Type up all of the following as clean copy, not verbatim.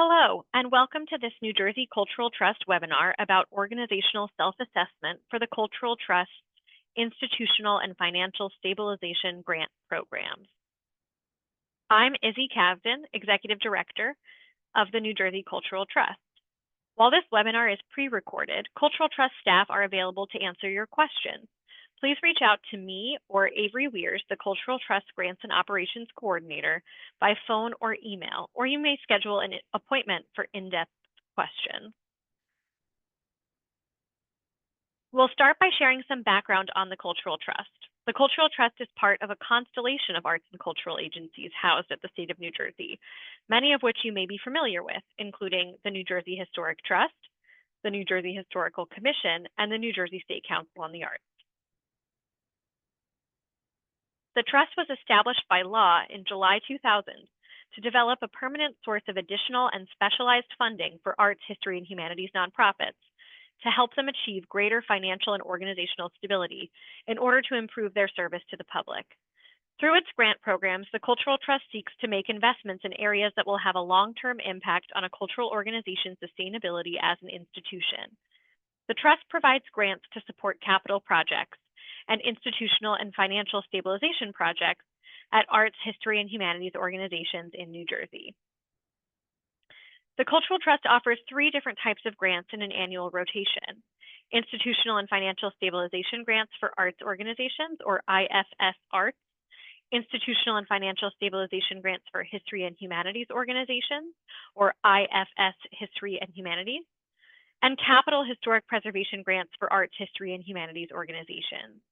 Hello, and welcome to this New Jersey Cultural Trust webinar about organizational self-assessment for the Cultural Trust's Institutional and Financial Stabilization Grant Programs. I'm Izzy Cavden, Executive Director of the New Jersey Cultural Trust. While this webinar is pre-recorded, Cultural Trust staff are available to answer your questions. Please reach out to me or Avery Weirs, the Cultural Trust Grants and Operations Coordinator, by phone or email, or you may schedule an appointment for in-depth questions. We'll start by sharing some background on the Cultural Trust. The Cultural Trust is part of a constellation of arts and cultural agencies housed at the state of New Jersey, many of which you may be familiar with, including the New Jersey Historic Trust, the New Jersey Historical Commission, and the New Jersey State Council on the Arts. The trust was established by law in July 2000 to develop a permanent source of additional and specialized funding for arts, history, and humanities nonprofits to help them achieve greater financial and organizational stability in order to improve their service to the public. Through its grant programs, the Cultural Trust seeks to make investments in areas that will have a long-term impact on a cultural organization's sustainability as an institution. The trust provides grants to support capital projects and institutional and financial stabilization projects at arts, history, and humanities organizations in New Jersey. The Cultural Trust offers 3 different types of grants in an annual rotation: institutional and financial stabilization grants for arts organizations, or IFS arts, institutional and financial stabilization grants for history and humanities organizations, or IFS history and humanities, and capital historic preservation grants for arts, history, and humanities organizations.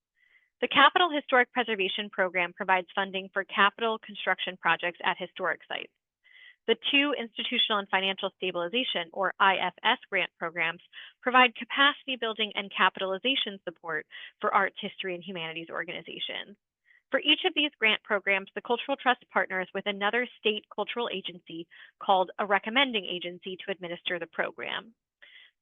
The Capital Historic Preservation Program provides funding for capital construction projects at historic sites. The 2 institutional and financial stabilization, or IFS grant programs, provide capacity building and capitalization support for arts, history, and humanities organizations. For each of these grant programs, the Cultural Trust partners with another state cultural agency called a recommending agency to administer the program.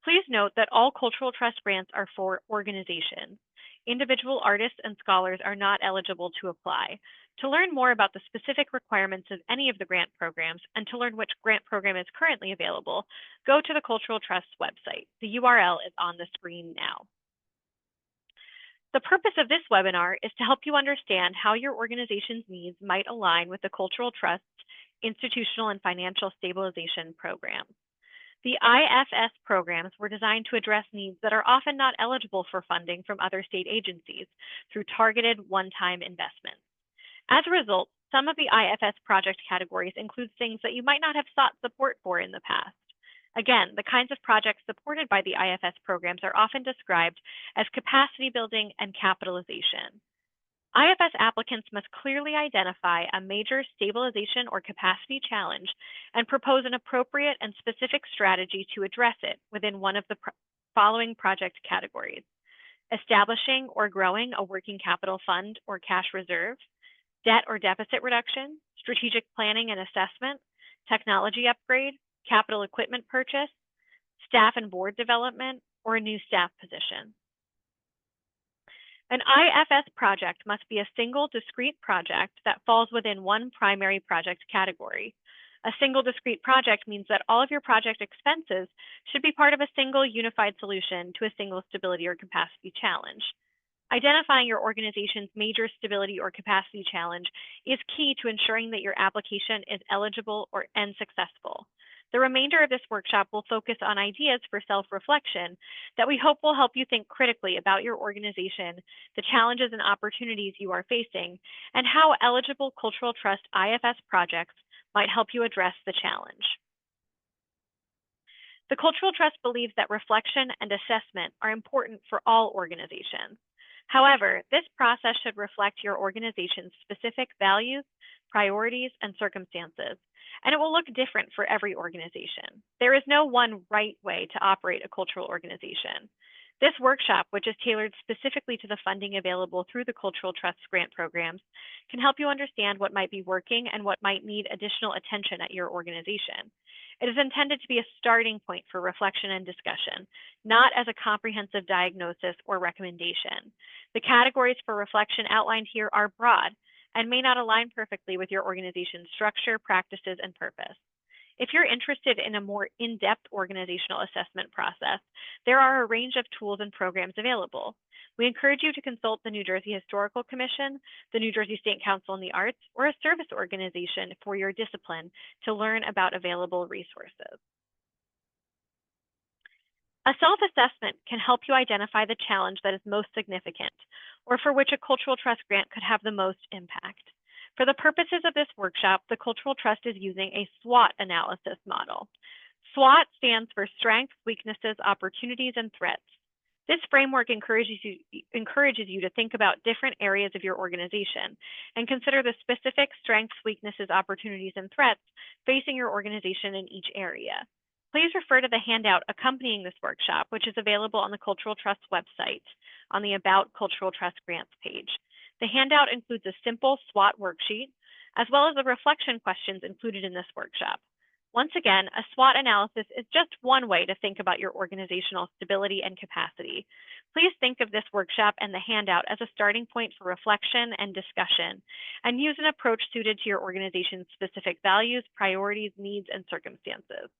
Please note that all Cultural Trust grants are for organizations. Individual artists and scholars are not eligible to apply. To learn more about the specific requirements of any of the grant programs and to learn which grant program is currently available, go to the Cultural Trust's website. The URL is on the screen now. The purpose of this webinar is to help you understand how your organization's needs might align with the Cultural Trust's institutional and financial stabilization program. The IFS programs were designed to address needs that are often not eligible for funding from other state agencies through targeted one-time investments. As a result, some of the IFS project categories include things that you might not have sought support for in the past. Again, the kinds of projects supported by the IFS programs are often described as capacity building and capitalization. IFS applicants must clearly identify a major stabilization or capacity challenge and propose an appropriate and specific strategy to address it within one of the following project categories: establishing or growing a working capital fund or cash reserve, debt or deficit reduction, strategic planning and assessment, technology upgrade, capital equipment purchase, staff and board development, or a new staff position. An IFS project must be a single discrete project that falls within one primary project category. A single discrete project means that all of your project expenses should be part of a single unified solution to a single stability or capacity challenge. Identifying your organization's major stability or capacity challenge is key to ensuring that your application is eligible and successful. The remainder of this workshop will focus on ideas for self-reflection that we hope will help you think critically about your organization, the challenges and opportunities you are facing, and how eligible Cultural Trust IFS projects might help you address the challenge. The Cultural Trust believes that reflection and assessment are important for all organizations. However, this process should reflect your organization's specific values, priorities, and circumstances, and it will look different for every organization. There is no one right way to operate a cultural organization. This workshop, which is tailored specifically to the funding available through the Cultural Trust grant programs, can help you understand what might be working and what might need additional attention at your organization. It is intended to be a starting point for reflection and discussion, not as a comprehensive diagnosis or recommendation. The categories for reflection outlined here are broad and may not align perfectly with your organization's structure, practices, and purpose. If you're interested in a more in-depth organizational assessment process, there are a range of tools and programs available. We encourage you to consult the New Jersey Historical Commission, the New Jersey State Council on the Arts, or a service organization for your discipline to learn about available resources. A self-assessment can help you identify the challenge that is most significant, or for which a cultural trust grant could have the most impact. For the purposes of this workshop, the Cultural Trust is using a SWOT analysis model. SWOT stands for Strengths, Weaknesses, Opportunities, and Threats. This framework encourages you to think about different areas of your organization and consider the specific strengths, weaknesses, opportunities, and threats facing your organization in each area. Please refer to the handout accompanying this workshop, which is available on the Cultural Trust website on the About Cultural Trust Grants page. The handout includes a simple SWOT worksheet, as well as the reflection questions included in this workshop. Once again, a SWOT analysis is just one way to think about your organizational stability and capacity. Please think of this workshop and the handout as a starting point for reflection and discussion, and use an approach suited to your organization's specific values, priorities, needs, and circumstances.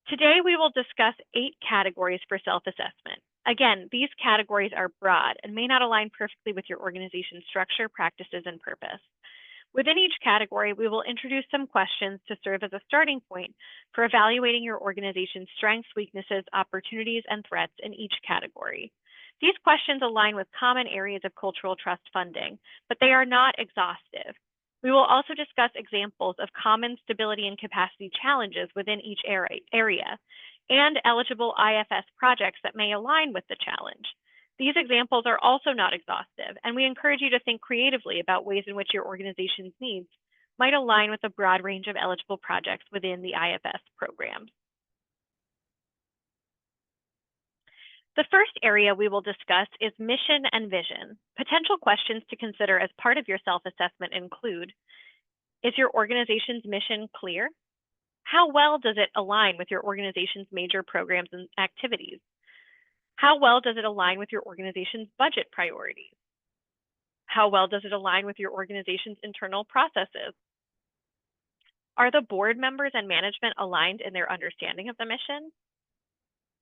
Today, we will discuss 8 categories for self-assessment. Again, these categories are broad and may not align perfectly with your organization's structure, practices, and purpose. Within each category, we will introduce some questions to serve as a starting point for evaluating your organization's strengths, weaknesses, opportunities, and threats in each category. These questions align with common areas of cultural trust funding, but they are not exhaustive. We will also discuss examples of common stability and capacity challenges within each area and eligible IFS projects that may align with the challenge. These examples are also not exhaustive, and we encourage you to think creatively about ways in which your organization's needs might align with a broad range of eligible projects within the IFS program. The first area we will discuss is mission and vision. Potential questions to consider as part of your self-assessment include: is your organization's mission clear? How well does it align with your organization's major programs and activities? How well does it align with your organization's budget priorities? How well does it align with your organization's internal processes? Are the board members and management aligned in their understanding of the mission?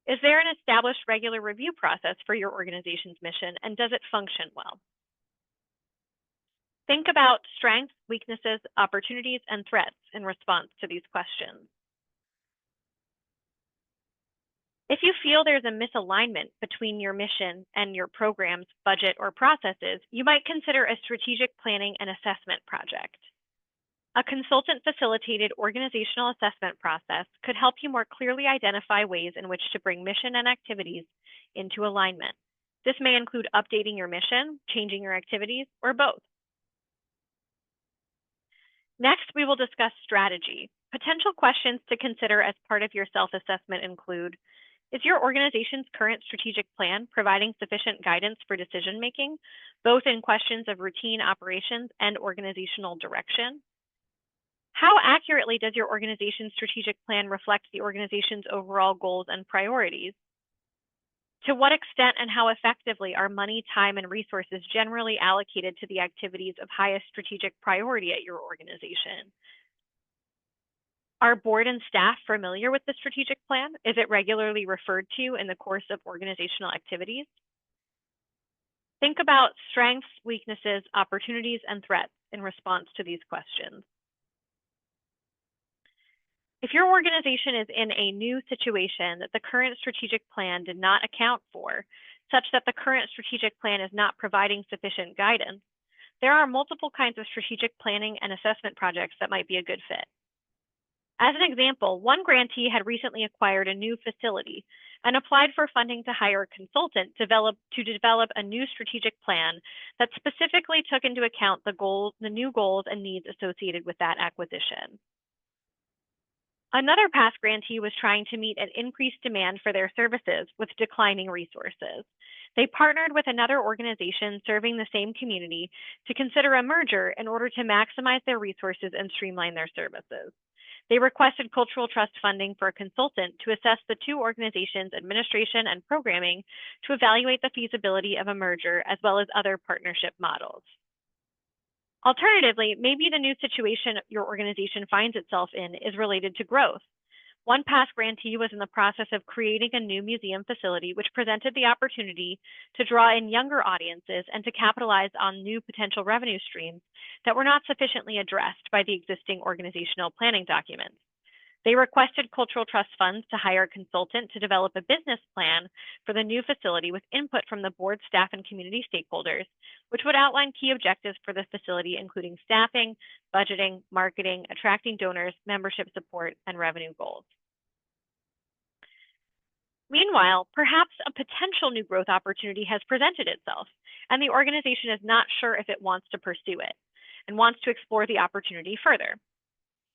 Is there an established regular review process for your organization's mission, and does it function well? Think about strengths, weaknesses, opportunities, and threats in response to these questions. If you feel there's a misalignment between your mission and your program's budget or processes, you might consider a strategic planning and assessment project. A consultant-facilitated organizational assessment process could help you more clearly identify ways in which to bring mission and activities into alignment. This may include updating your mission, changing your activities, or both. Next, we will discuss strategy. Potential questions to consider as part of your self-assessment include: is your organization's current strategic plan providing sufficient guidance for decision-making, both in questions of routine operations and organizational direction? How accurately does your organization's strategic plan reflect the organization's overall goals and priorities? To what extent and how effectively are money, time, and resources generally allocated to the activities of highest strategic priority at your organization? Are board and staff familiar with the strategic plan? Is it regularly referred to in the course of organizational activities? Think about strengths, weaknesses, opportunities, and threats in response to these questions. If your organization is in a new situation that the current strategic plan did not account for, such that the current strategic plan is not providing sufficient guidance, there are multiple kinds of strategic planning and assessment projects that might be a good fit. As an example, one grantee had recently acquired a new facility and applied for funding to hire a consultant to develop a new strategic plan that specifically took into account the new goals and needs associated with that acquisition. Another past grantee was trying to meet an increased demand for their services with declining resources. They partnered with another organization serving the same community to consider a merger in order to maximize their resources and streamline their services. They requested Cultural Trust funding for a consultant to assess the two organizations' administration and programming to evaluate the feasibility of a merger as well as other partnership models. Alternatively, maybe the new situation your organization finds itself in is related to growth. One past grantee was in the process of creating a new museum facility, which presented the opportunity to draw in younger audiences and to capitalize on new potential revenue streams that were not sufficiently addressed by the existing organizational planning documents. They requested Cultural Trust funds to hire a consultant to develop a business plan for the new facility with input from the board, staff, and community stakeholders, which would outline key objectives for the facility, including staffing, budgeting, marketing, attracting donors, membership support, and revenue goals. Meanwhile, perhaps a potential new growth opportunity has presented itself, and the organization is not sure if it wants to pursue it and wants to explore the opportunity further.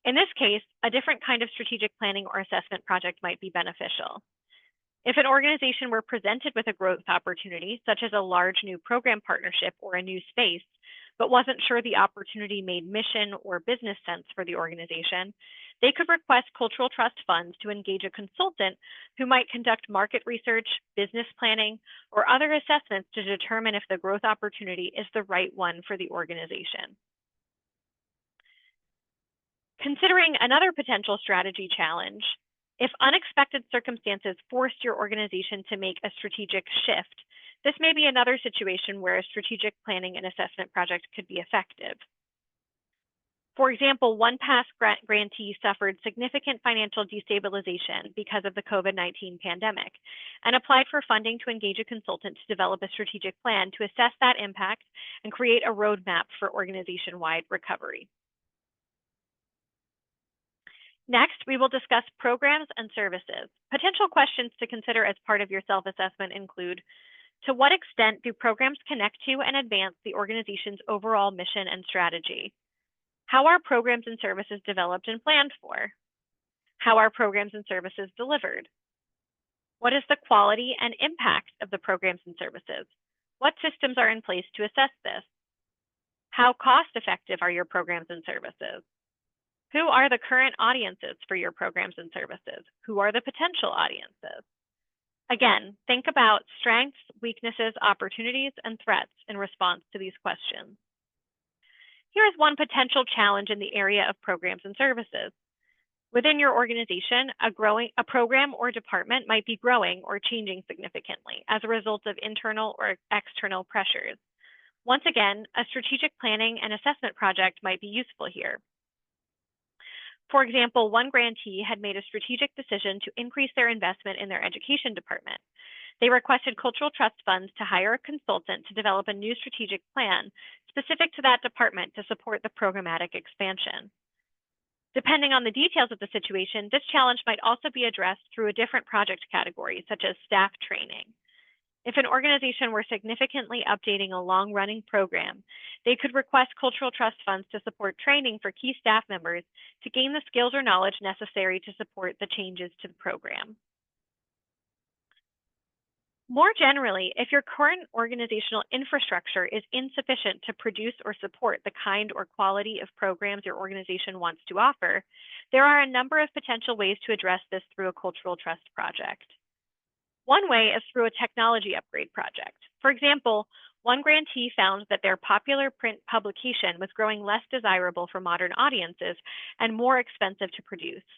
In this case, a different kind of strategic planning or assessment project might be beneficial. If an organization were presented with a growth opportunity, such as a large new program partnership or a new space, but wasn't sure the opportunity made mission or business sense for the organization, they could request Cultural Trust funds to engage a consultant who might conduct market research, business planning, or other assessments to determine if the growth opportunity is the right one for the organization. Considering another potential strategy challenge, if unexpected circumstances forced your organization to make a strategic shift, this may be another situation where a strategic planning and assessment project could be effective. For example, one past grantee suffered significant financial destabilization because of the COVID-19 pandemic and applied for funding to engage a consultant to develop a strategic plan to assess that impact and create a roadmap for organization-wide recovery. Next, we will discuss programs and services. Potential questions to consider as part of your self-assessment include, to what extent do programs connect to and advance the organization's overall mission and strategy? How are programs and services developed and planned for? How are programs and services delivered? What is the quality and impact of the programs and services? What systems are in place to assess this? How cost-effective are your programs and services? Who are the current audiences for your programs and services? Who are the potential audiences? Again, think about strengths, weaknesses, opportunities, and threats in response to these questions. Here is one potential challenge in the area of programs and services. Within your organization, a program or department might be growing or changing significantly as a result of internal or external pressures. Once again, a strategic planning and assessment project might be useful here. For example, one grantee had made a strategic decision to increase their investment in their education department. They requested Cultural Trust funds to hire a consultant to develop a new strategic plan specific to that department to support the programmatic expansion. Depending on the details of the situation, this challenge might also be addressed through a different project category, such as staff training. If an organization were significantly updating a long-running program, they could request Cultural Trust funds to support training for key staff members to gain the skills or knowledge necessary to support the changes to the program. More generally, if your current organizational infrastructure is insufficient to produce or support the kind or quality of programs your organization wants to offer, there are a number of potential ways to address this through a Cultural Trust project. One way is through a technology upgrade project. For example, one grantee found that their popular print publication was growing less desirable for modern audiences and more expensive to produce.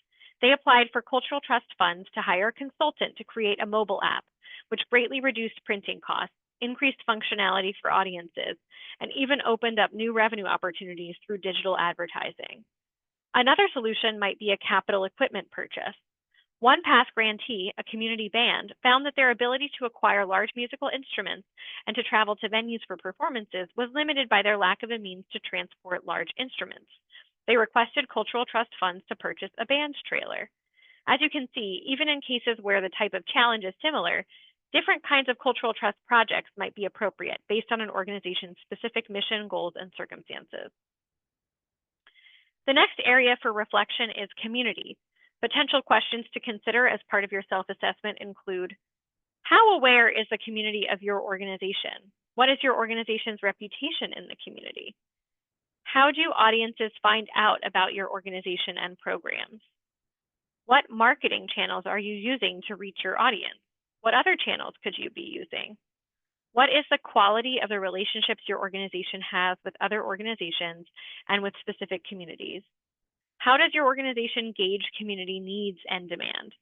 They applied for Cultural Trust funds to hire a consultant to create a mobile app, which greatly reduced printing costs, increased functionality for audiences, and even opened up new revenue opportunities through digital advertising. Another solution might be a capital equipment purchase. One past grantee, a community band, found that their ability to acquire large musical instruments and to travel to venues for performances was limited by their lack of a means to transport large instruments. They requested Cultural Trust funds to purchase a band trailer. As you can see, even in cases where the type of challenge is similar, different kinds of Cultural Trust projects might be appropriate based on an organization's specific mission, goals, and circumstances. The next area for reflection is community. Potential questions to consider as part of your self-assessment include, how aware is the community of your organization? What is your organization's reputation in the community? How do audiences find out about your organization and programs? What marketing channels are you using to reach your audience? What other channels could you be using? What is the quality of the relationships your organization has with other organizations and with specific communities? How does your organization gauge community needs and demand?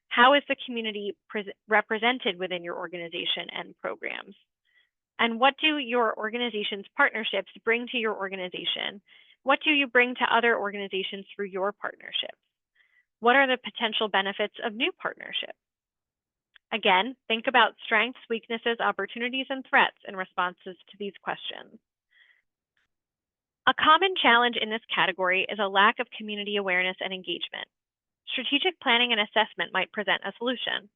How is the community represented within your organization and programs? And what do your organization's partnerships bring to your organization? What do you bring to other organizations through your partnerships? What are the potential benefits of new partnerships? Again, think about strengths, weaknesses, opportunities, and threats in responses to these questions. A common challenge in this category is a lack of community awareness and engagement. Strategic planning and assessment might present a solution.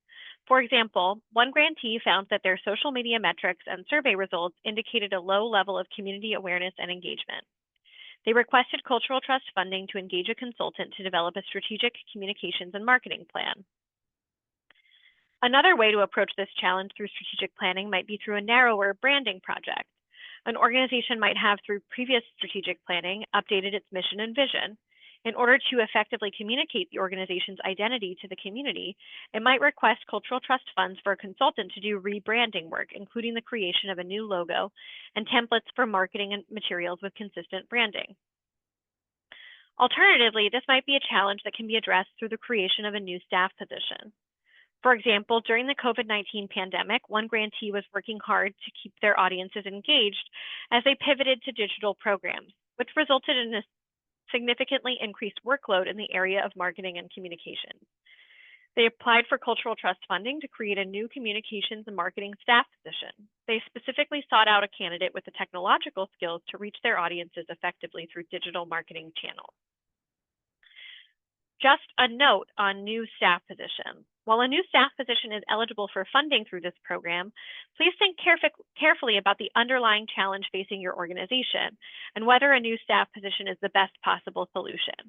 For example, one grantee found that their social media metrics and survey results indicated a low level of community awareness and engagement. They requested Cultural Trust funding to engage a consultant to develop a strategic communications and marketing plan. Another way to approach this challenge through strategic planning might be through a narrower branding project. An organization might have, through previous strategic planning, updated its mission and vision. In order to effectively communicate the organization's identity to the community, it might request Cultural Trust funds for a consultant to do rebranding work, including the creation of a new logo and templates for marketing and materials with consistent branding. Alternatively, this might be a challenge that can be addressed through the creation of a new staff position. For example, during the COVID-19 pandemic, one grantee was working hard to keep their audiences engaged as they pivoted to digital programs, which resulted in a significantly increased workload in the area of marketing and communications. They applied for Cultural Trust funding to create a new communications and marketing staff position. They specifically sought out a candidate with the technological skills to reach their audiences effectively through digital marketing channels. Just a note on new staff positions. While a new staff position is eligible for funding through this program, please think carefully about the underlying challenge facing your organization and whether a new staff position is the best possible solution.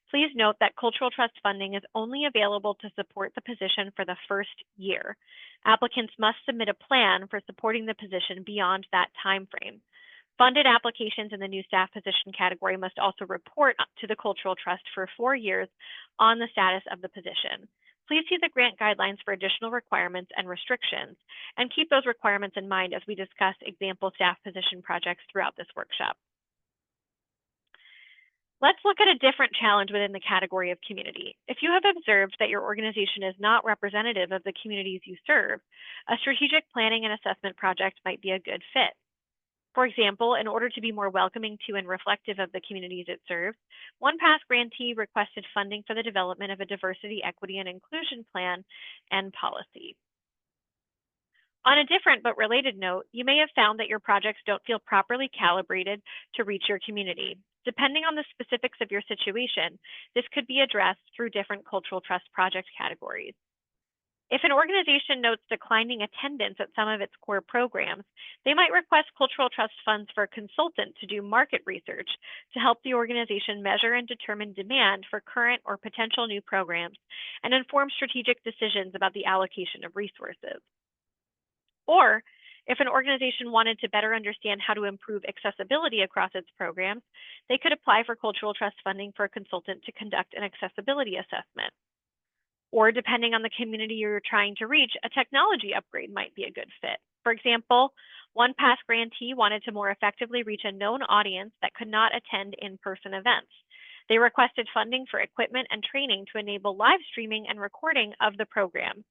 Please note that Cultural Trust funding is only available to support the position for the first year. Applicants must submit a plan for supporting the position beyond that time frame. Funded applications in the new staff position category must also report to the Cultural Trust for 4 years on the status of the position. Please see the grant guidelines for additional requirements and restrictions, and keep those requirements in mind as we discuss example staff position projects throughout this workshop. Let's look at a different challenge within the category of community. If you have observed that your organization is not representative of the communities you serve, a strategic planning and assessment project might be a good fit. For example, in order to be more welcoming to and reflective of the communities it serves, one past grantee requested funding for the development of a diversity, equity, and inclusion plan and policy. On a different but related note, you may have found that your projects don't feel properly calibrated to reach your community. Depending on the specifics of your situation, this could be addressed through different Cultural Trust project categories. If an organization notes declining attendance at some of its core programs, they might request Cultural Trust funds for a consultant to do market research to help the organization measure and determine demand for current or potential new programs and inform strategic decisions about the allocation of resources. Or, if an organization wanted to better understand how to improve accessibility across its programs, they could apply for Cultural Trust funding for a consultant to conduct an accessibility assessment. Or, depending on the community you're trying to reach, a technology upgrade might be a good fit. For example, one past grantee wanted to more effectively reach a known audience that could not attend in-person events. They requested funding for equipment and training to enable live streaming and recording of the program.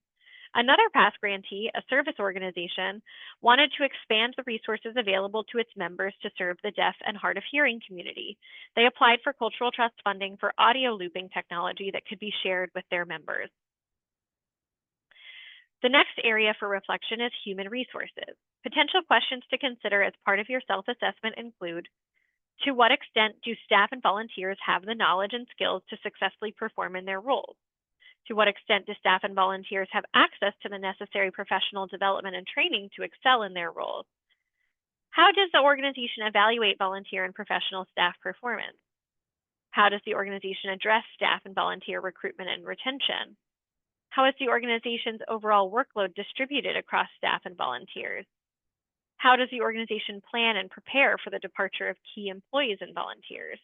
Another past grantee, a service organization, wanted to expand the resources available to its members to serve the deaf and hard of hearing community. They applied for Cultural Trust funding for audio looping technology that could be shared with their members. The next area for reflection is human resources. Potential questions to consider as part of your self-assessment include: to what extent do staff and volunteers have the knowledge and skills to successfully perform in their roles? To what extent do staff and volunteers have access to the necessary professional development and training to excel in their roles? How does the organization evaluate volunteer and professional staff performance? How does the organization address staff and volunteer recruitment and retention? How is the organization's overall workload distributed across staff and volunteers? How does the organization plan and prepare for the departure of key employees and volunteers?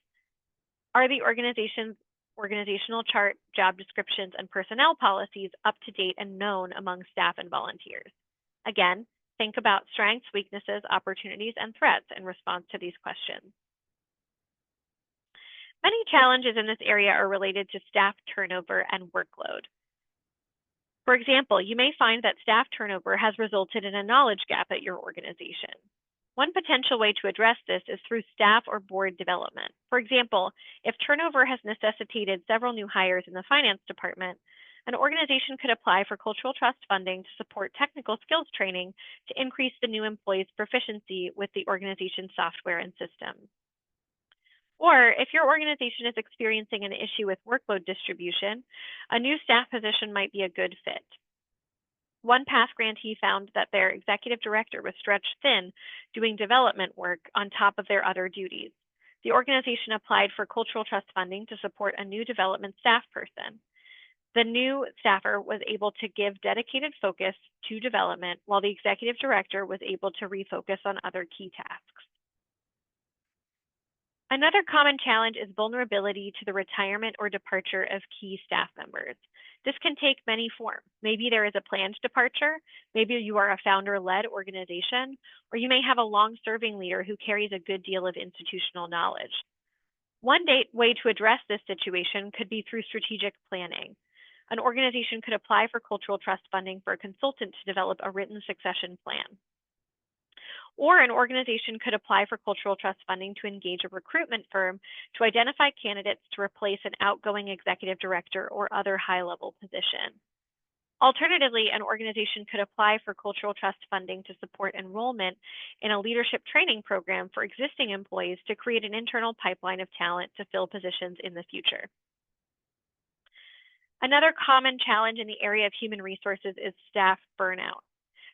Are the organization's organizational chart, job descriptions, and personnel policies up to date and known among staff and volunteers? Again, think about strengths, weaknesses, opportunities, and threats in response to these questions. Many challenges in this area are related to staff turnover and workload. For example, you may find that staff turnover has resulted in a knowledge gap at your organization. One potential way to address this is through staff or board development. For example, if turnover has necessitated several new hires in the finance department, an organization could apply for cultural trust funding to support technical skills training to increase the new employees' proficiency with the organization's software and systems. Or if your organization is experiencing an issue with workload distribution, a new staff position might be a good fit. One past grantee found that their executive director was stretched thin doing development work on top of their other duties. The organization applied for cultural trust funding to support a new development staff person. The new staffer was able to give dedicated focus to development, while the executive director was able to refocus on other key tasks. Another common challenge is vulnerability to the retirement or departure of key staff members. This can take many forms. Maybe there is a planned departure, maybe you are a founder-led organization, or you may have a long-serving leader who carries a good deal of institutional knowledge. One way to address this situation could be through strategic planning. An organization could apply for cultural trust funding for a consultant to develop a written succession plan. Or an organization could apply for cultural trust funding to engage a recruitment firm to identify candidates to replace an outgoing executive director or other high-level position. Alternatively, an organization could apply for cultural trust funding to support enrollment in a leadership training program for existing employees to create an internal pipeline of talent to fill positions in the future. Another common challenge in the area of human resources is staff burnout.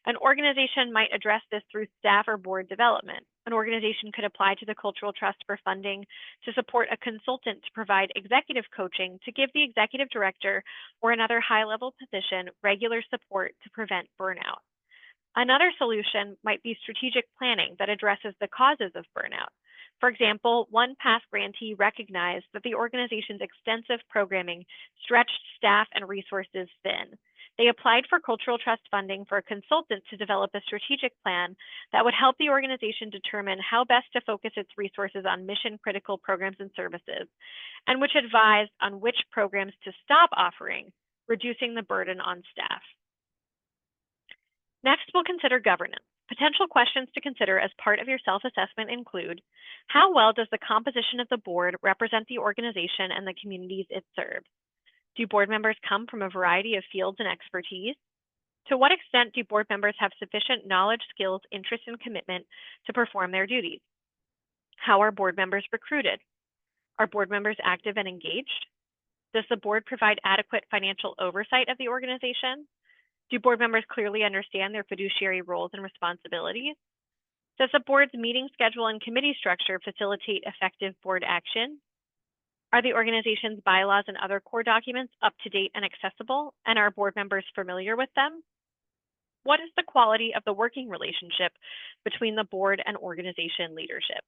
An organization might address this through staff or board development. An organization could apply to the Cultural Trust for funding to support a consultant to provide executive coaching to give the executive director or another high-level position regular support to prevent burnout. Another solution might be strategic planning that addresses the causes of burnout. For example, one past grantee recognized that the organization's extensive programming stretched staff and resources thin. They applied for cultural trust funding for a consultant to develop a strategic plan that would help the organization determine how best to focus its resources on mission-critical programs and services, and which advised on which programs to stop offering, reducing the burden on staff. Next, we'll consider governance. Potential questions to consider as part of your self-assessment include, how well does the composition of the board represent the organization and the communities it serves? Do board members come from a variety of fields and expertise? To what extent do board members have sufficient knowledge, skills, interest, and commitment to perform their duties? How are board members recruited? Are board members active and engaged? Does the board provide adequate financial oversight of the organization? Do board members clearly understand their fiduciary roles and responsibilities? Does the board's meeting schedule and committee structure facilitate effective board action? Are the organization's bylaws and other core documents up to date and accessible, and are board members familiar with them? What is the quality of the working relationship between the board and organization leadership?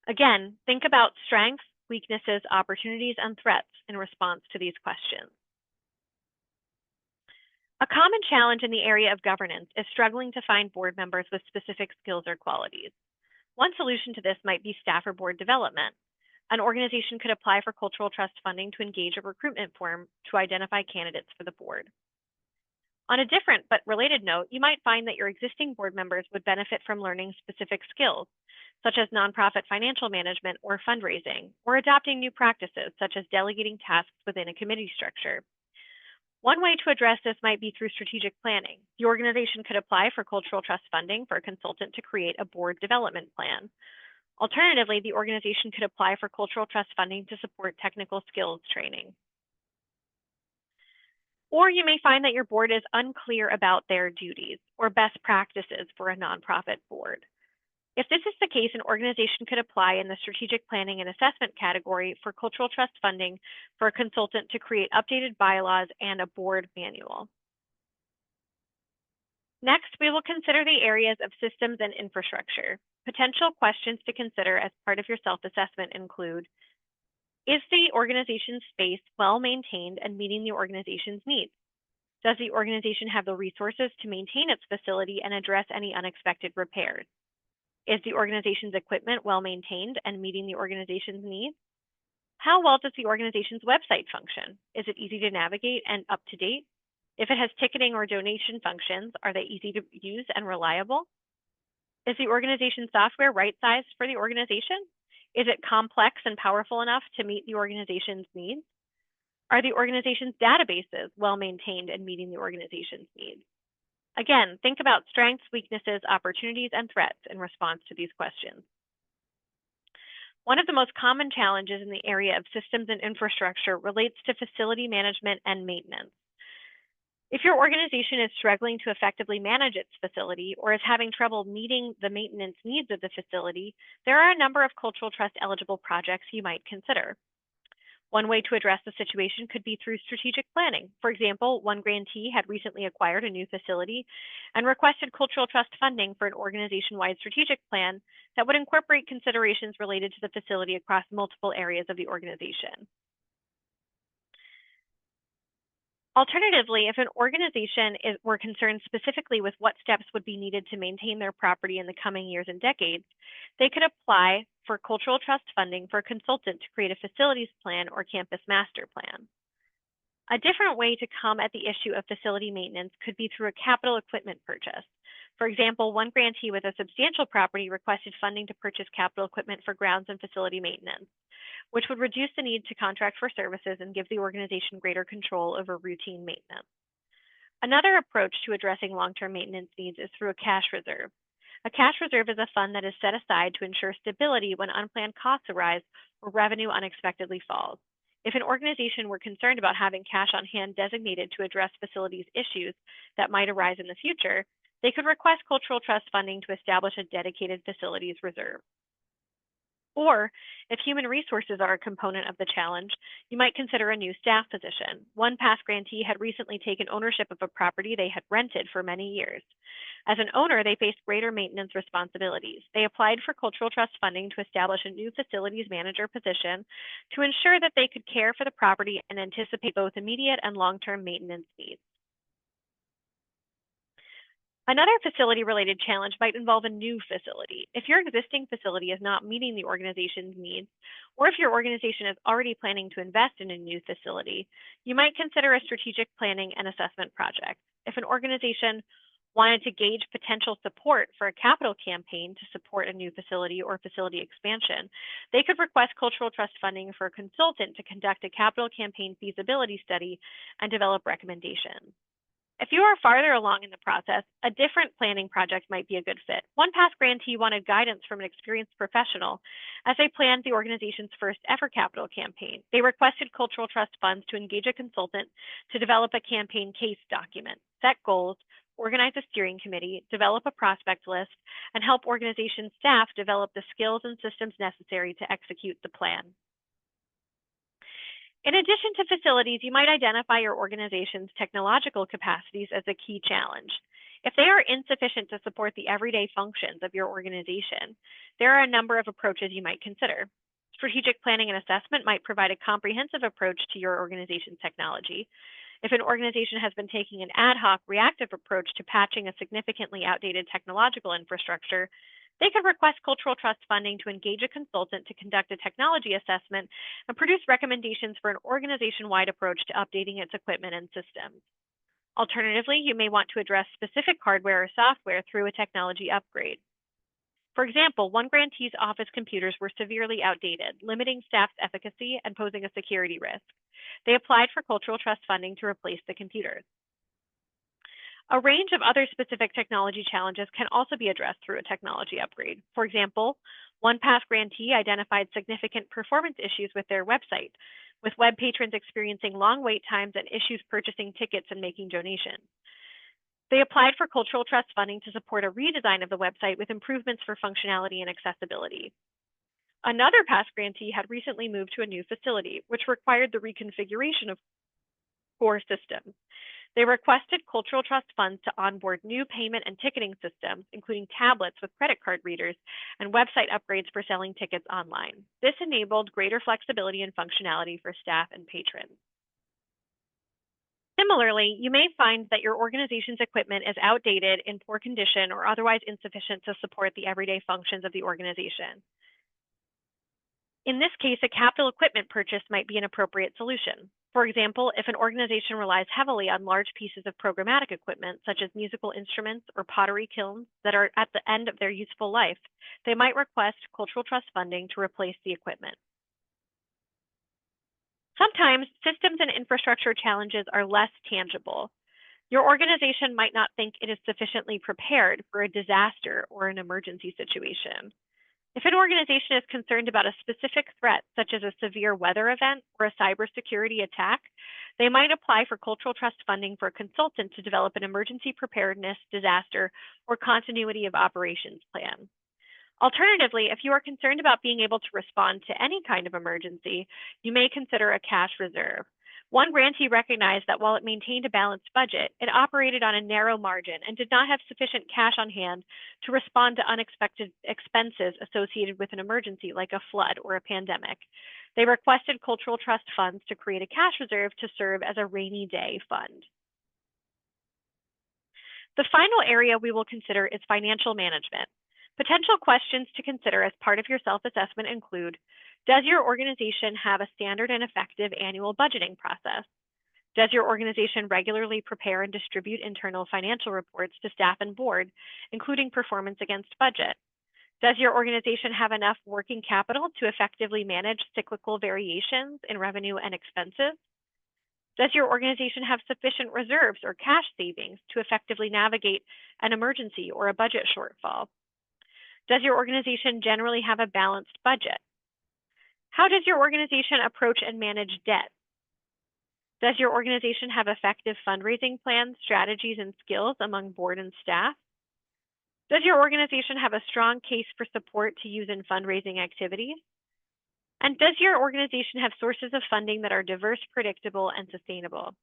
Again, think about strengths, weaknesses, opportunities, and threats in response to these questions. A common challenge in the area of governance is struggling to find board members with specific skills or qualities. One solution to this might be staff or board development. An organization could apply for cultural trust funding to engage a recruitment firm to identify candidates for the board. On a different but related note, you might find that your existing board members would benefit from learning specific skills, such as nonprofit financial management or fundraising, or adopting new practices, such as delegating tasks within a committee structure. One way to address this might be through strategic planning. The organization could apply for cultural trust funding for a consultant to create a board development plan. Alternatively, the organization could apply for cultural trust funding to support technical skills training. Or you may find that your board is unclear about their duties or best practices for a nonprofit board. If this is the case, an organization could apply in the strategic planning and assessment category for cultural trust funding for a consultant to create updated bylaws and a board manual. Next, we will consider the areas of systems and infrastructure. Potential questions to consider as part of your self-assessment include, is the organization's space well maintained and meeting the organization's needs? Does the organization have the resources to maintain its facility and address any unexpected repairs? Is the organization's equipment well maintained and meeting the organization's needs? How well does the organization's website function? Is it easy to navigate and up to date? If it has ticketing or donation functions, are they easy to use and reliable? Is the organization's software right-sized for the organization? Is it complex and powerful enough to meet the organization's needs? Are the organization's databases well maintained and meeting the organization's needs? Again, think about strengths, weaknesses, opportunities, and threats in response to these questions. One of the most common challenges in the area of systems and infrastructure relates to facility management and maintenance. If your organization is struggling to effectively manage its facility or is having trouble meeting the maintenance needs of the facility, there are a number of cultural trust eligible projects you might consider. One way to address the situation could be through strategic planning. For example, one grantee had recently acquired a new facility and requested cultural trust funding for an organization-wide strategic plan that would incorporate considerations related to the facility across multiple areas of the organization. Alternatively, if an organization were concerned specifically with what steps would be needed to maintain their property in the coming years and decades, they could apply for cultural trust funding for a consultant to create a facilities plan or campus master plan. A different way to come at the issue of facility maintenance could be through a capital equipment purchase. For example, one grantee with a substantial property requested funding to purchase capital equipment for grounds and facility maintenance, which would reduce the need to contract for services and give the organization greater control over routine maintenance. Another approach to addressing long-term maintenance needs is through a cash reserve. A cash reserve is a fund that is set aside to ensure stability when unplanned costs arise or revenue unexpectedly falls. If an organization were concerned about having cash on hand designated to address facilities issues that might arise in the future, they could request cultural trust funding to establish a dedicated facilities reserve. Or, if human resources are a component of the challenge, you might consider a new staff position. One past grantee had recently taken ownership of a property they had rented for many years. As an owner, they faced greater maintenance responsibilities. They applied for cultural trust funding to establish a new facilities manager position to ensure that they could care for the property and anticipate both immediate and long-term maintenance needs. Another facility-related challenge might involve a new facility. If your existing facility is not meeting the organization's needs, or if your organization is already planning to invest in a new facility, you might consider a strategic planning and assessment project. If an organization wanted to gauge potential support for a capital campaign to support a new facility or facility expansion, they could request cultural trust funding for a consultant to conduct a capital campaign feasibility study and develop recommendations. If you are farther along in the process, a different planning project might be a good fit. One past grantee wanted guidance from an experienced professional as they planned the organization's first ever capital campaign. They requested cultural trust funds to engage a consultant to develop a campaign case document, set goals, organize a steering committee, develop a prospect list, and help organization staff develop the skills and systems necessary to execute the plan. In addition to facilities, you might identify your organization's technological capacities as a key challenge. If they are insufficient to support the everyday functions of your organization, there are a number of approaches you might consider. Strategic planning and assessment might provide a comprehensive approach to your organization's technology. If an organization has been taking an ad hoc, reactive approach to patching a significantly outdated technological infrastructure, they could request cultural trust funding to engage a consultant to conduct a technology assessment and produce recommendations for an organization-wide approach to updating its equipment and systems. Alternatively, you may want to address specific hardware or software through a technology upgrade. For example, one grantee's office computers were severely outdated, limiting staff's efficacy and posing a security risk. They applied for cultural trust funding to replace the computers. A range of other specific technology challenges can also be addressed through a technology upgrade. For example, one past grantee identified significant performance issues with their website, with web patrons experiencing long wait times and issues purchasing tickets and making donations. They applied for cultural trust funding to support a redesign of the website with improvements for functionality and accessibility. Another past grantee had recently moved to a new facility, which required the reconfiguration of core systems. They requested cultural trust funds to onboard new payment and ticketing systems, including tablets with credit card readers and website upgrades for selling tickets online. This enabled greater flexibility and functionality for staff and patrons. Similarly, you may find that your organization's equipment is outdated, in poor condition, or otherwise insufficient to support the everyday functions of the organization. In this case, a capital equipment purchase might be an appropriate solution. For example, if an organization relies heavily on large pieces of programmatic equipment, such as musical instruments or pottery kilns that are at the end of their useful life, they might request cultural trust funding to replace the equipment. Sometimes systems and infrastructure challenges are less tangible. Your organization might not think it is sufficiently prepared for a disaster or an emergency situation. If an organization is concerned about a specific threat, such as a severe weather event or a cybersecurity attack, they might apply for cultural trust funding for a consultant to develop an emergency preparedness, disaster, or continuity of operations plan. Alternatively, if you are concerned about being able to respond to any kind of emergency, you may consider a cash reserve. One grantee recognized that while it maintained a balanced budget, it operated on a narrow margin and did not have sufficient cash on hand to respond to unexpected expenses associated with an emergency like a flood or a pandemic. They requested cultural trust funds to create a cash reserve to serve as a rainy day fund. The final area we will consider is financial management. Potential questions to consider as part of your self-assessment include, does your organization have a standard and effective annual budgeting process? Does your organization regularly prepare and distribute internal financial reports to staff and board, including performance against budget? Does your organization have enough working capital to effectively manage cyclical variations in revenue and expenses? Does your organization have sufficient reserves or cash savings to effectively navigate an emergency or a budget shortfall? Does your organization generally have a balanced budget? How does your organization approach and manage debt? Does your organization have effective fundraising plans, strategies, and skills among board and staff? Does your organization have a strong case for support to use in fundraising activities? And does your organization have sources of funding that are diverse, predictable, and sustainable?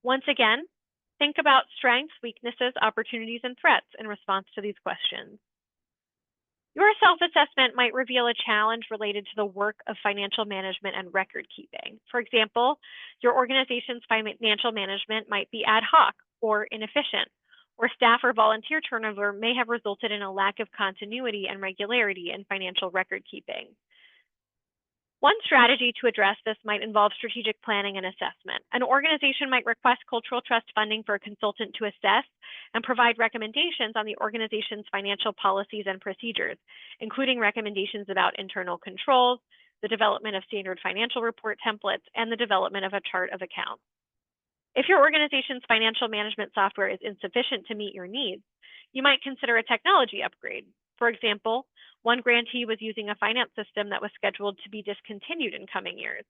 Once again, think about strengths, weaknesses, opportunities, and threats in response to these questions. Your self-assessment might reveal a challenge related to the work of financial management and record keeping. For example, your organization's financial management might be ad hoc or inefficient, or staff or volunteer turnover may have resulted in a lack of continuity and regularity in financial record keeping. One strategy to address this might involve strategic planning and assessment. An organization might request cultural trust funding for a consultant to assess and provide recommendations on the organization's financial policies and procedures, including recommendations about internal controls, the development of standard financial report templates, and the development of a chart of accounts. If your organization's financial management software is insufficient to meet your needs, you might consider a technology upgrade. For example, one grantee was using a finance system that was scheduled to be discontinued in coming years.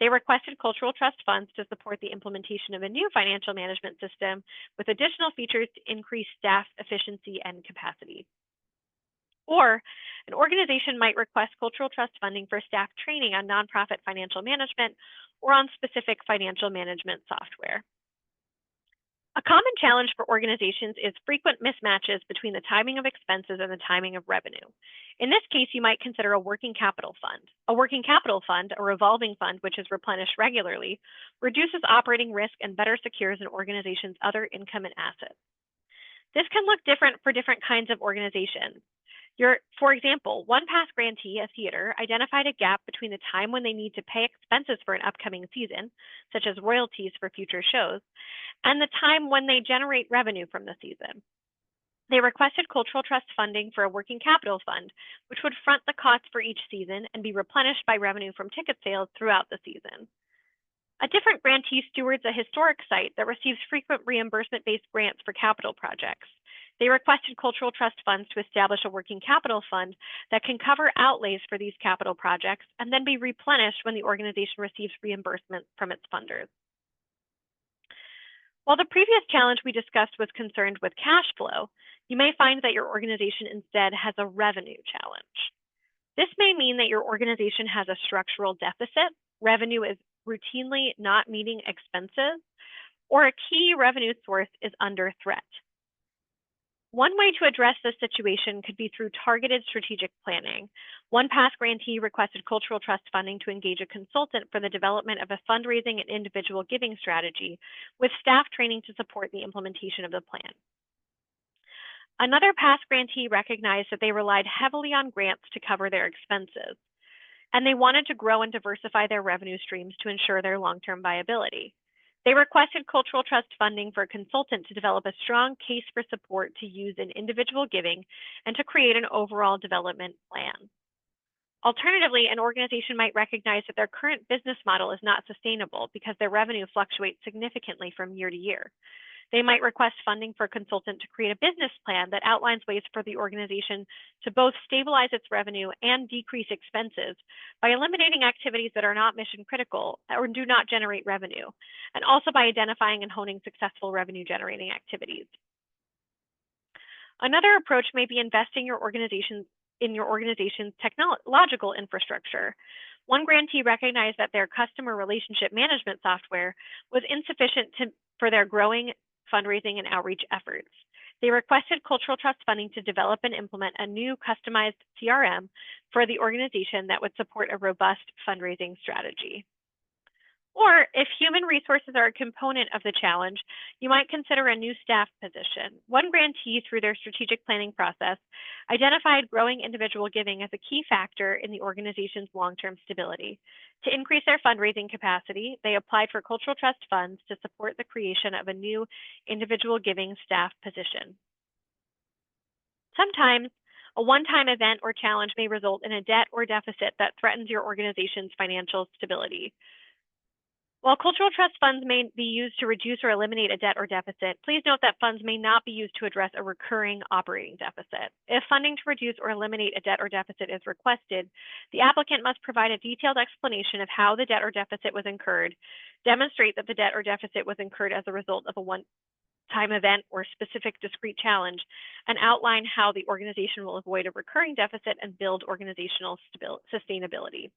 They requested cultural trust funds to support the implementation of a new financial management system with additional features to increase staff efficiency and capacity. Or an organization might request cultural trust funding for staff training on nonprofit financial management or on specific financial management software. A common challenge for organizations is frequent mismatches between the timing of expenses and the timing of revenue. In this case, you might consider a working capital fund. A working capital fund, a revolving fund which is replenished regularly, reduces operating risk and better secures an organization's other income and assets. This can look different for different kinds of organizations. For example, one past grantee, a theater, identified a gap between the time when they need to pay expenses for an upcoming season, such as royalties for future shows, and the time when they generate revenue from the season. They requested cultural trust funding for a working capital fund, which would front the costs for each season and be replenished by revenue from ticket sales throughout the season. A different grantee stewards a historic site that receives frequent reimbursement-based grants for capital projects. They requested cultural trust funds to establish a working capital fund that can cover outlays for these capital projects and then be replenished when the organization receives reimbursement from its funders. While the previous challenge we discussed was concerned with cash flow, you may find that your organization instead has a revenue challenge. This may mean that your organization has a structural deficit, revenue is routinely not meeting expenses, or a key revenue source is under threat. One way to address this situation could be through targeted strategic planning. One past grantee requested Cultural Trust funding to engage a consultant for the development of a fundraising and individual giving strategy, with staff training to support the implementation of the plan. Another past grantee recognized that they relied heavily on grants to cover their expenses, and they wanted to grow and diversify their revenue streams to ensure their long-term viability. They requested Cultural Trust funding for a consultant to develop a strong case for support to use in individual giving and to create an overall development plan. Alternatively, an organization might recognize that their current business model is not sustainable because their revenue fluctuates significantly from year to year. They might request funding for a consultant to create a business plan that outlines ways for the organization to both stabilize its revenue and decrease expenses by eliminating activities that are not mission critical or do not generate revenue, and also by identifying and honing successful revenue generating activities. Another approach may be investing in your organization's technological infrastructure. One grantee recognized that their customer relationship management software was insufficient for their growing fundraising and outreach efforts. They requested Cultural Trust funding to develop and implement a new customized CRM for the organization that would support a robust fundraising strategy. Or if human resources are a component of the challenge, you might consider a new staff position. One grantee, through their strategic planning process, identified growing individual giving as a key factor in the organization's long-term stability. To increase their fundraising capacity, they applied for Cultural Trust funds to support the creation of a new individual giving staff position. Sometimes, a one-time event or challenge may result in a debt or deficit that threatens your organization's financial stability. While Cultural Trust funds may be used to reduce or eliminate a debt or deficit, please note that funds may not be used to address a recurring operating deficit. If funding to reduce or eliminate a debt or deficit is requested, the applicant must provide a detailed explanation of how the debt or deficit was incurred, demonstrate that the debt or deficit was incurred as a result of a one-time event or specific discrete challenge, and outline how the organization will avoid a recurring deficit and build organizational sustainability.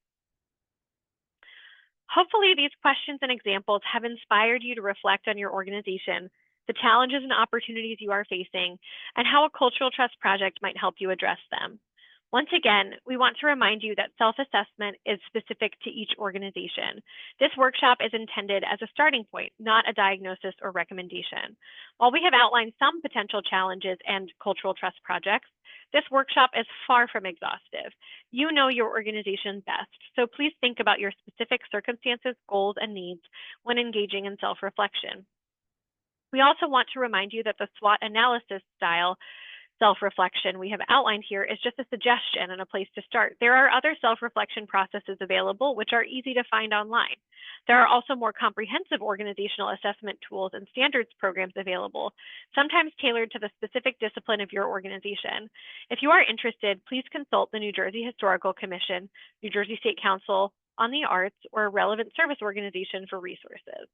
Hopefully, these questions and examples have inspired you to reflect on your organization, the challenges and opportunities you are facing, and how a Cultural Trust project might help you address them. Once again, we want to remind you that self-assessment is specific to each organization. This workshop is intended as a starting point, not a diagnosis or recommendation. While we have outlined some potential challenges and Cultural Trust projects, this workshop is far from exhaustive. You know your organization best, so please think about your specific circumstances, goals, and needs when engaging in self-reflection. We also want to remind you that the SWOT analysis style self-reflection we have outlined here is just a suggestion and a place to start. There are other self-reflection processes available which are easy to find online. There are also more comprehensive organizational assessment tools and standards programs available, sometimes tailored to the specific discipline of your organization. If you are interested, please consult the New Jersey Historical Commission, New Jersey State Council on the Arts, or a relevant service organization for resources.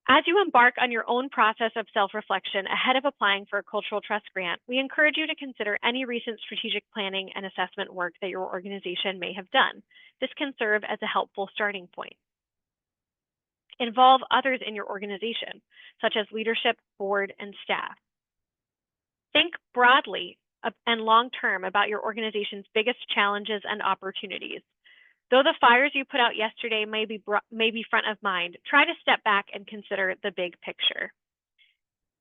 As you embark on your own process of self-reflection ahead of applying for a Cultural Trust grant, we encourage you to consider any recent strategic planning and assessment work that your organization may have done. This can serve as a helpful starting point. Involve others in your organization, such as leadership, board, and staff. Think broadly and long-term about your organization's biggest challenges and opportunities. Though the fires you put out yesterday may be front of mind, try to step back and consider the big picture.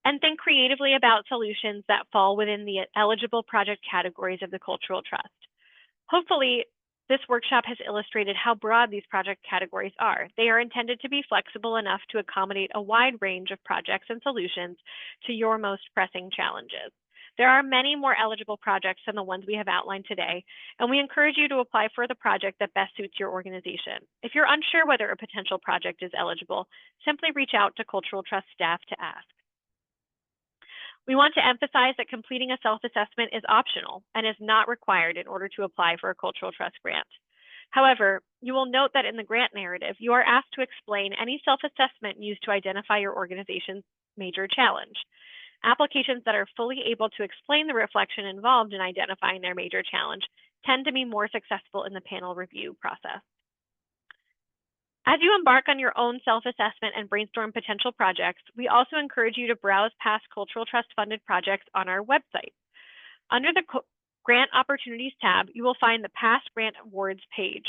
And think creatively about solutions that fall within the eligible project categories of the Cultural Trust. Hopefully, this workshop has illustrated how broad these project categories are. They are intended to be flexible enough to accommodate a wide range of projects and solutions to your most pressing challenges. There are many more eligible projects than the ones we have outlined today, and we encourage you to apply for the project that best suits your organization. If you're unsure whether a potential project is eligible, simply reach out to Cultural Trust staff to ask. We want to emphasize that completing a self-assessment is optional and is not required in order to apply for a Cultural Trust grant. However, you will note that in the grant narrative, you are asked to explain any self-assessment used to identify your organization's major challenge. Applications that are fully able to explain the reflection involved in identifying their major challenge tend to be more successful in the panel review process. As you embark on your own self-assessment and brainstorm potential projects, we also encourage you to browse past Cultural Trust funded projects on our website. Under the Grant Opportunities tab, you will find the Past Grant Awards page,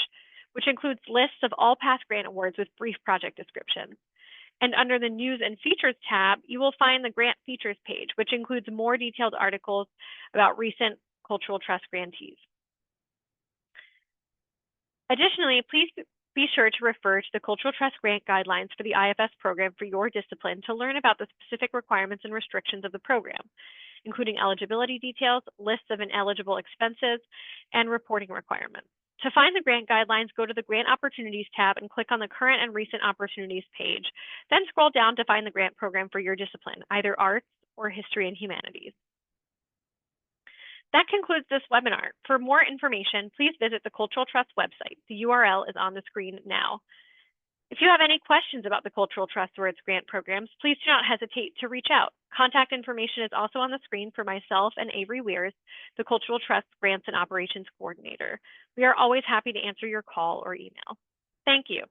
which includes lists of all past grant awards with brief project descriptions. And under the News and Features tab, you will find the Grant Features page, which includes more detailed articles about recent Cultural Trust grantees. Additionally, please be sure to refer to the Cultural Trust Grant Guidelines for the IFS program for your discipline to learn about the specific requirements and restrictions of the program, including eligibility details, lists of ineligible expenses, and reporting requirements. To find the grant guidelines, go to the Grant Opportunities tab and click on the Current and Recent Opportunities page. Then scroll down to find the grant program for your discipline, either arts or history and humanities. That concludes this webinar. For more information, please visit the Cultural Trust website. The URL is on the screen now. If you have any questions about the Cultural Trust or its grant programs, please do not hesitate to reach out. Contact information is also on the screen for myself and Avery Weirs, the Cultural Trust Grants and Operations Coordinator. We are always happy to answer your call or email. Thank you.